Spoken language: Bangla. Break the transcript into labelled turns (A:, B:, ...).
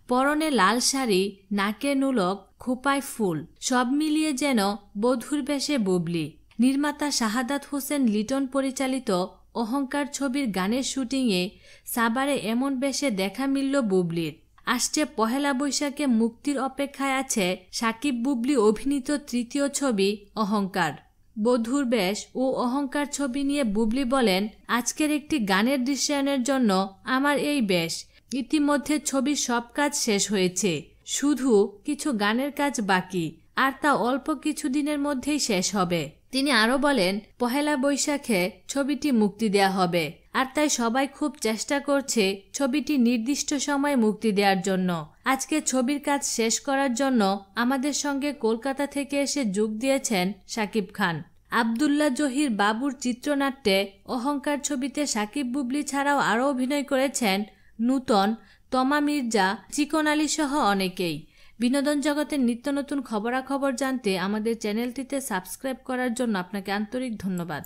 A: পরনে লাল শাড়ি, নাকে নুলক, খোপায় ফুল, সব মিলিয়ে যেন বধূর বেশে বুবলি। নির্মাতা শাহাদাত হোসেন লিটন পরিচালিত অহংকার ছবির গানের শুটিংয়ে সাভারে এমন বেশে দেখা মিলল বুবলির। আসছে পহেলা বৈশাখে মুক্তির অপেক্ষায় আছে সাকিব বুবলি অভিনীত তৃতীয় ছবি অহংকার। বধূর বেশ ও অহংকার ছবি নিয়ে বুবলি বলেন, আজকের একটি গানের দৃশ্যায়নের জন্য আমার এই বেশ। ইতিমধ্যে ছবির সব কাজ শেষ হয়েছে, শুধু কিছু গানের কাজ বাকি, আর তা অল্প কিছুদিনের মধ্যেই শেষ হবে। তিনি আরও বলেন, পহেলা বৈশাখে ছবিটি মুক্তি দেয়া হবে, আর তাই সবাই খুব চেষ্টা করছে ছবিটি নির্দিষ্ট সময়ে মুক্তি দেওয়ার জন্য। আজকে ছবির কাজ শেষ করার জন্য আমাদের সঙ্গে কলকাতা থেকে এসে যোগ দিয়েছেন শাকিব খান। আব্দুল্লাহ জহির বাবুর চিত্রনাট্যে অহংকার ছবিতে সাকিব বুবলি ছাড়াও আরও অভিনয় করেছেন নূতন, তমা মির্জা, চিকন আলী সহ অনেকেই। বিনোদন জগতের নিত্য নতুন খবরাখবর জানতে আমাদের চ্যানেলটিতে সাবস্ক্রাইব করার জন্য আপনাকে আন্তরিক ধন্যবাদ।